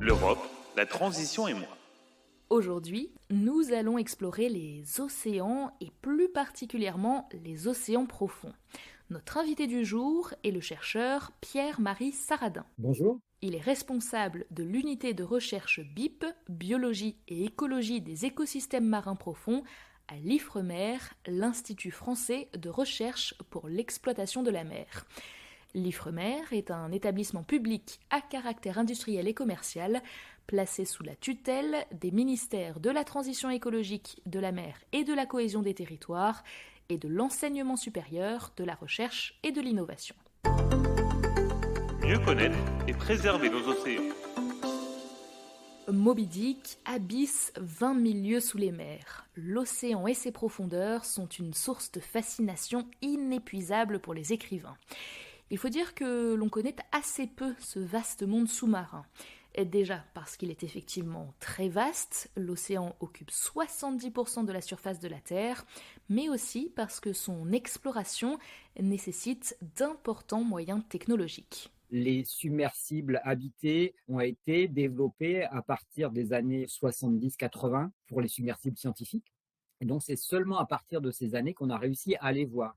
L'Europe, la transition et moi. Aujourd'hui, nous allons explorer les océans et plus particulièrement les océans profonds. Notre invité du jour est le chercheur Pierre-Marie Saradin. Bonjour. Il est responsable de l'unité de recherche BIP, Biologie et écologie des écosystèmes marins profonds, à l'IFREMER, l'Institut français de recherche pour l'exploitation de la mer. L'IFREMER est un établissement public à caractère industriel et commercial placé sous la tutelle des ministères de la transition écologique, de la mer et de la cohésion des territoires et de l'enseignement supérieur, de la recherche et de l'innovation. Mieux connaître et préserver nos océans. Moby Dick, abysse 20 000 lieues sous les mers. L'océan et ses profondeurs sont une source de fascination inépuisable pour les écrivains. Il faut dire que l'on connaît assez peu ce vaste monde sous-marin. Et déjà parce qu'il est effectivement très vaste, l'océan occupe 70% de la surface de la Terre, mais aussi parce que son exploration nécessite d'importants moyens technologiques. Les submersibles habités ont été développés à partir des années 70-80 pour les submersibles scientifiques. Et donc, c'est seulement à partir de ces années qu'on a réussi à les voir.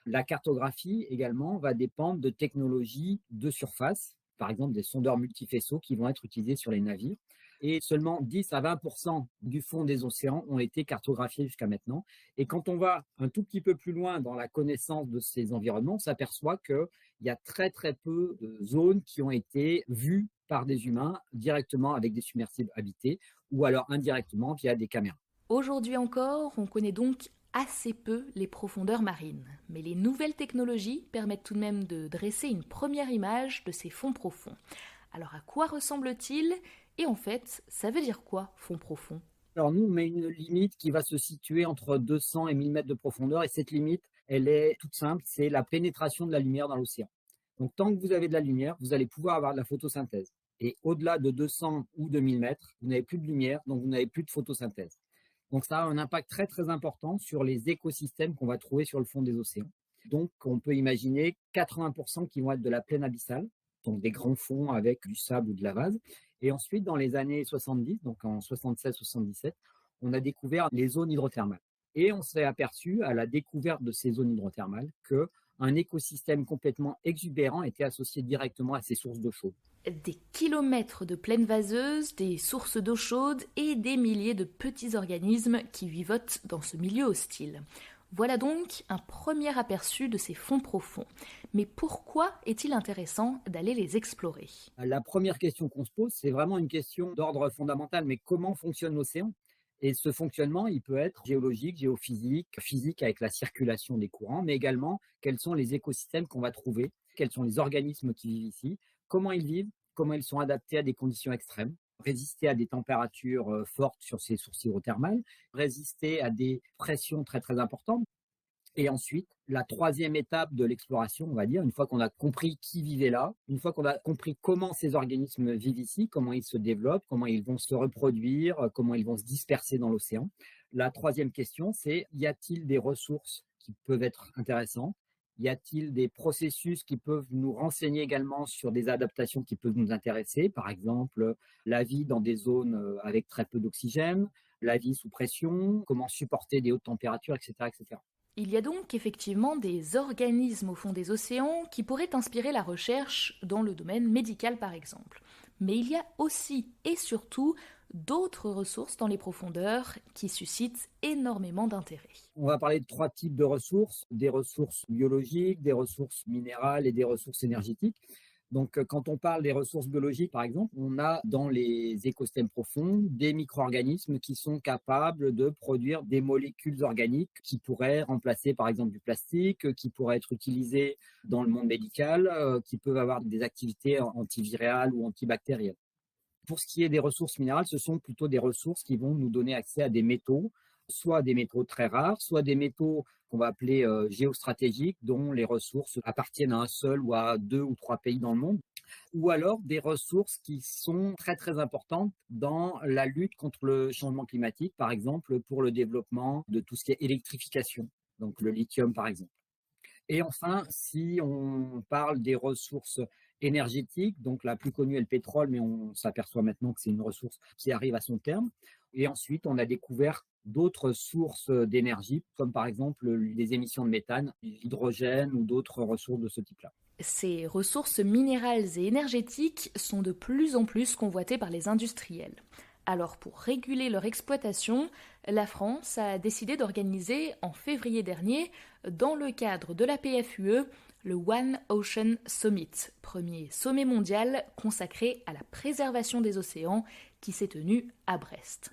La cartographie également va dépendre de technologies de surface, par exemple des sondeurs multifaisceaux qui vont être utilisés sur les navires. Et seulement 10 à 20% du fond des océans ont été cartographiés jusqu'à maintenant. Et quand on va un tout petit peu plus loin dans la connaissance de ces environnements, on s'aperçoit qu'il y a très très peu de zones qui ont été vues par des humains directement avec des submersibles habités ou alors indirectement via des caméras. Aujourd'hui encore, on connaît donc assez peu les profondeurs marines, mais les nouvelles technologies permettent tout de même de dresser une première image de ces fonds profonds. Alors à quoi ressemble-t-il ? Et en fait, ça veut dire quoi, fond profond ? Alors nous, on met une limite qui va se situer entre 200 et 1000 mètres de profondeur, et cette limite, elle est toute simple, c'est la pénétration de la lumière dans l'océan. Donc tant que vous avez de la lumière, vous allez pouvoir avoir de la photosynthèse. Et au-delà de 200 ou de 1000 mètres, vous n'avez plus de lumière, donc vous n'avez plus de photosynthèse. Donc ça a un impact très très important sur les écosystèmes qu'on va trouver sur le fond des océans. Donc on peut imaginer 80% qui vont être de la plaine abyssale, donc des grands fonds avec du sable ou de la vase. Et ensuite, dans les années 70, donc en 76-77, on a découvert les zones hydrothermales. Et on s'est aperçu à la découverte de ces zones hydrothermales qu'un écosystème complètement exubérant était associé directement à ces sources d'eau chaude. Des kilomètres de plaines vaseuses, des sources d'eau chaude et des milliers de petits organismes qui vivotent dans ce milieu hostile. Voilà donc un premier aperçu de ces fonds profonds. Mais pourquoi est-il intéressant d'aller les explorer ? La première question qu'on se pose, c'est vraiment une question d'ordre fondamental, mais comment fonctionne l'océan ? Et ce fonctionnement, il peut être géologique, géophysique, physique avec la circulation des courants, mais également quels sont les écosystèmes qu'on va trouver, quels sont les organismes qui vivent ici, comment ils vivent, comment ils sont adaptés à des conditions extrêmes, résister à des températures fortes sur ces sources hydrothermales, résister à des pressions très très importantes. Et ensuite, la troisième étape de l'exploration, on va dire, une fois qu'on a compris qui vivait là, une fois qu'on a compris comment ces organismes vivent ici, comment ils se développent, comment ils vont se reproduire, comment ils vont se disperser dans l'océan. La troisième question, c'est y a-t-il des ressources qui peuvent être intéressantes ? Y a-t-il des processus qui peuvent nous renseigner également sur des adaptations qui peuvent nous intéresser ? Par exemple, la vie dans des zones avec très peu d'oxygène, la vie sous pression, comment supporter des hautes températures, etc., etc. Il y a donc effectivement des organismes au fond des océans qui pourraient inspirer la recherche dans le domaine médical par exemple. Mais il y a aussi et surtout d'autres ressources dans les profondeurs qui suscitent énormément d'intérêt. On va parler de 3 types de ressources, des ressources biologiques, des ressources minérales et des ressources énergétiques. Donc, quand on parle des ressources biologiques, par exemple, on a dans les écosystèmes profonds des micro-organismes qui sont capables de produire des molécules organiques qui pourraient remplacer, par exemple, du plastique, qui pourraient être utilisées dans le monde médical, qui peuvent avoir des activités antivirales ou antibactériennes. Pour ce qui est des ressources minérales, ce sont plutôt des ressources qui vont nous donner accès à des métaux, soit des métaux très rares, soit des métaux qu'on va appeler géostratégiques, dont les ressources appartiennent à un seul ou à 2 ou 3 pays dans le monde, ou alors des ressources qui sont très très importantes dans la lutte contre le changement climatique, par exemple pour le développement de tout ce qui est électrification, donc le lithium par exemple. Et enfin, si on parle des ressources énergétique. Donc la plus connue est le pétrole, mais on s'aperçoit maintenant que c'est une ressource qui arrive à son terme. Et ensuite, on a découvert d'autres sources d'énergie, comme par exemple les émissions de méthane, l'hydrogène ou d'autres ressources de ce type-là. Ces ressources minérales et énergétiques sont de plus en plus convoitées par les industriels. Alors pour réguler leur exploitation, la France a décidé d'organiser en février dernier, dans le cadre de la PFUE, le One Ocean Summit, premier sommet mondial consacré à la préservation des océans qui s'est tenu à Brest.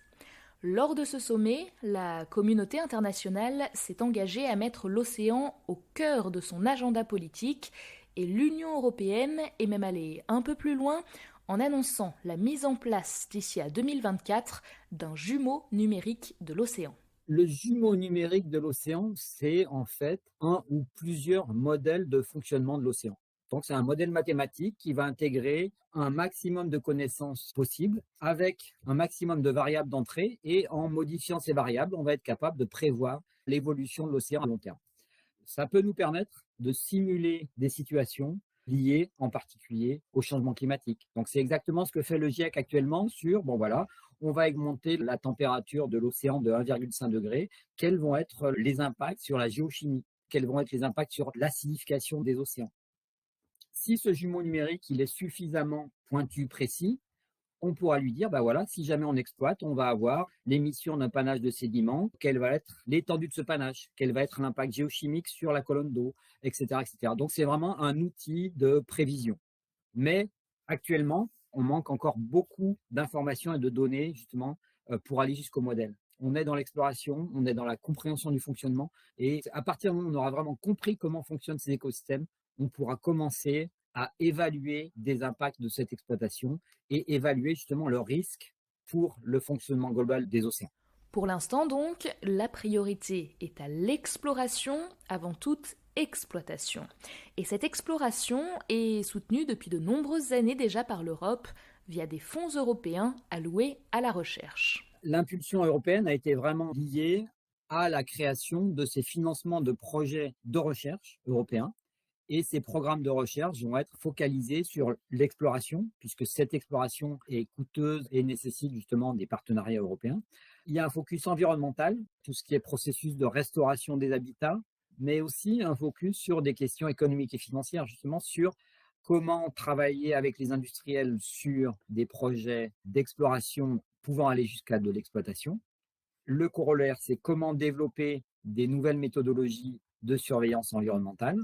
Lors de ce sommet, la communauté internationale s'est engagée à mettre l'océan au cœur de son agenda politique et l'Union européenne est même allée un peu plus loin en annonçant la mise en place d'ici à 2024 d'un jumeau numérique de l'océan. Le jumeau numérique de l'océan, c'est en fait un ou plusieurs modèles de fonctionnement de l'océan. Donc, c'est un modèle mathématique qui va intégrer un maximum de connaissances possibles avec un maximum de variables d'entrée et en modifiant ces variables, on va être capable de prévoir l'évolution de l'océan à long terme. Ça peut nous permettre de simuler des situations liées en particulier au changement climatique. Donc, c'est exactement ce que fait le GIEC actuellement sur, on va augmenter la température de l'océan de 1,5 degré. Quels vont être les impacts sur la géochimie? Quels vont être les impacts sur l'acidification des océans? Si ce jumeau numérique il est suffisamment pointu, précis, on pourra lui dire, si jamais on exploite, on va avoir l'émission d'un panache de sédiments, quelle va être l'étendue de ce panache, quel va être l'impact géochimique sur la colonne d'eau, etc., etc. Donc, c'est vraiment un outil de prévision. Mais actuellement, on manque encore beaucoup d'informations et de données, justement, pour aller jusqu'au modèle. On est dans l'exploration, on est dans la compréhension du fonctionnement. Et à partir du moment où on aura vraiment compris comment fonctionnent ces écosystèmes, on pourra commencer à évaluer des impacts de cette exploitation et évaluer justement le risque pour le fonctionnement global des océans. Pour l'instant donc, la priorité est à l'exploration avant toute exploitation. Et cette exploration est soutenue depuis de nombreuses années déjà par l'Europe via des fonds européens alloués à la recherche. L'impulsion européenne a été vraiment liée à la création de ces financements de projets de recherche européens. Et ces programmes de recherche vont être focalisés sur l'exploration, puisque cette exploration est coûteuse et nécessite justement des partenariats européens. Il y a un focus environnemental, tout ce qui est processus de restauration des habitats, mais aussi un focus sur des questions économiques et financières, justement sur comment travailler avec les industriels sur des projets d'exploration pouvant aller jusqu'à de l'exploitation. Le corollaire, c'est comment développer des nouvelles méthodologies de surveillance environnementale,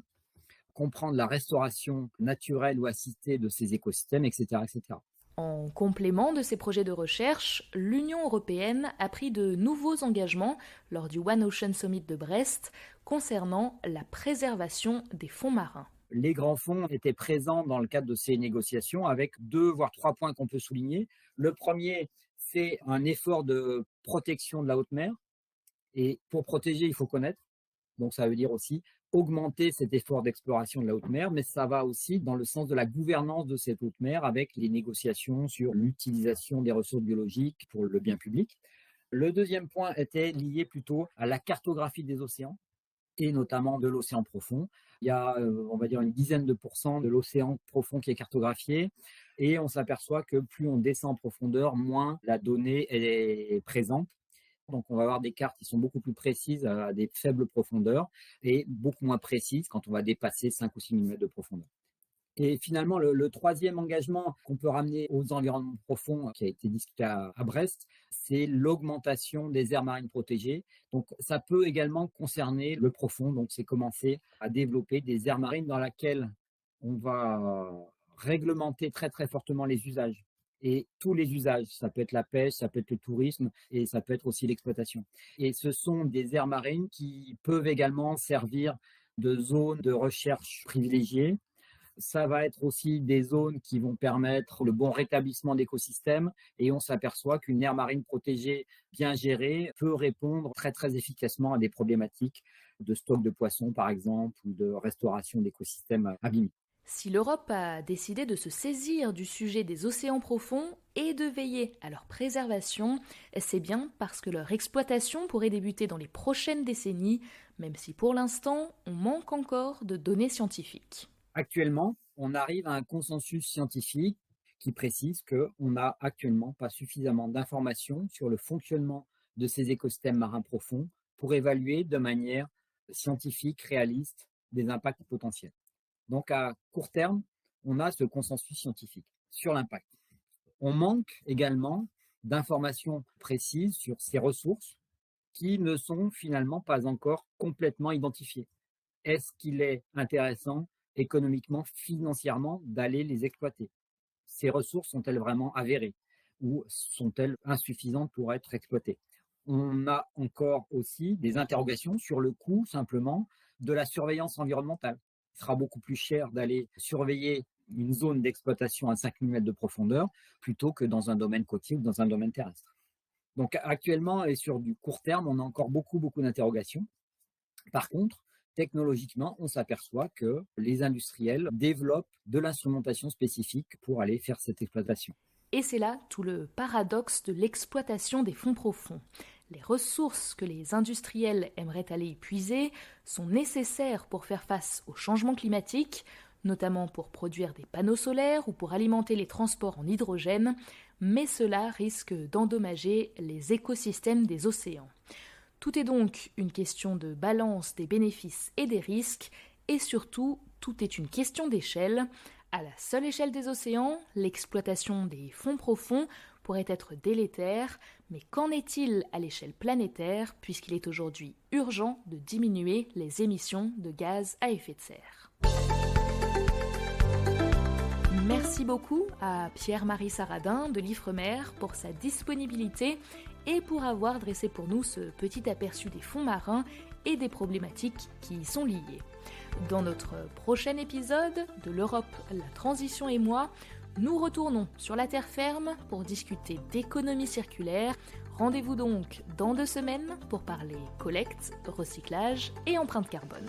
comprendre la restauration naturelle ou assistée de ces écosystèmes, etc., etc. En complément de ces projets de recherche, l'Union européenne a pris de nouveaux engagements lors du One Ocean Summit de Brest concernant la préservation des fonds marins. Les grands fonds étaient présents dans le cadre de ces négociations avec 2 voire 3 points qu'on peut souligner. Le premier, c'est un effort de protection de la haute mer. Et pour protéger, il faut connaître. Donc, ça veut dire aussi augmenter cet effort d'exploration de la haute mer, mais ça va aussi dans le sens de la gouvernance de cette haute mer avec les négociations sur l'utilisation des ressources biologiques pour le bien public. Le deuxième point était lié plutôt à la cartographie des océans et notamment de l'océan profond. Il y a, on va dire, une dizaine de pourcents de l'océan profond qui est cartographié et on s'aperçoit que plus on descend en profondeur, moins la donnée est présente. Donc, on va avoir des cartes qui sont beaucoup plus précises à des faibles profondeurs et beaucoup moins précises quand on va dépasser 5 ou 6 mm de profondeur. Et finalement, le troisième engagement qu'on peut ramener aux environnements profonds qui a été discuté à Brest, c'est l'augmentation des aires marines protégées. Donc, ça peut également concerner le profond. Donc, c'est commencer à développer des aires marines dans lesquelles on va réglementer très, très fortement les usages. Et tous les usages, ça peut être la pêche, ça peut être le tourisme et ça peut être aussi l'exploitation. Et ce sont des aires marines qui peuvent également servir de zones de recherche privilégiées. Ça va être aussi des zones qui vont permettre le bon rétablissement d'écosystèmes et on s'aperçoit qu'une aire marine protégée bien gérée peut répondre très très efficacement à des problématiques de stock de poissons par exemple ou de restauration d'écosystèmes abîmés. Si l'Europe a décidé de se saisir du sujet des océans profonds et de veiller à leur préservation, c'est bien parce que leur exploitation pourrait débuter dans les prochaines décennies, même si pour l'instant, on manque encore de données scientifiques. Actuellement, on arrive à un consensus scientifique qui précise qu'on n'a actuellement pas suffisamment d'informations sur le fonctionnement de ces écosystèmes marins profonds pour évaluer de manière scientifique, réaliste, des impacts potentiels. Donc à court terme, on a ce consensus scientifique sur l'impact. On manque également d'informations précises sur ces ressources qui ne sont finalement pas encore complètement identifiées. Est-ce qu'il est intéressant économiquement, financièrement, d'aller les exploiter? Ces ressources sont-elles vraiment avérées ou sont-elles insuffisantes pour être exploitées? On a encore aussi des interrogations sur le coût simplement de la surveillance environnementale. Il sera beaucoup plus cher d'aller surveiller une zone d'exploitation à 5000 mètres de profondeur plutôt que dans un domaine côtier ou dans un domaine terrestre. Donc actuellement et sur du court terme, on a encore beaucoup d'interrogations. Par contre, technologiquement, on s'aperçoit que les industriels développent de l'instrumentation spécifique pour aller faire cette exploitation. Et c'est là tout le paradoxe de l'exploitation des fonds profonds. Les ressources que les industriels aimeraient aller puiser sont nécessaires pour faire face au changement climatique, notamment pour produire des panneaux solaires ou pour alimenter les transports en hydrogène, mais cela risque d'endommager les écosystèmes des océans. Tout est donc une question de balance des bénéfices et des risques, et surtout, tout est une question d'échelle. À la seule échelle des océans, l'exploitation des fonds profonds pourrait être délétère, mais qu'en est-il à l'échelle planétaire, puisqu'il est aujourd'hui urgent de diminuer les émissions de gaz à effet de serre. Merci beaucoup à Pierre-Marie Saradin de l'Ifremer pour sa disponibilité et pour avoir dressé pour nous ce petit aperçu des fonds marins et des problématiques qui y sont liées. Dans notre prochain épisode de l'Europe, la transition et moi, nous retournons sur la terre ferme pour discuter d'économie circulaire. Rendez-vous donc dans 2 semaines pour parler collecte, recyclage et empreinte carbone.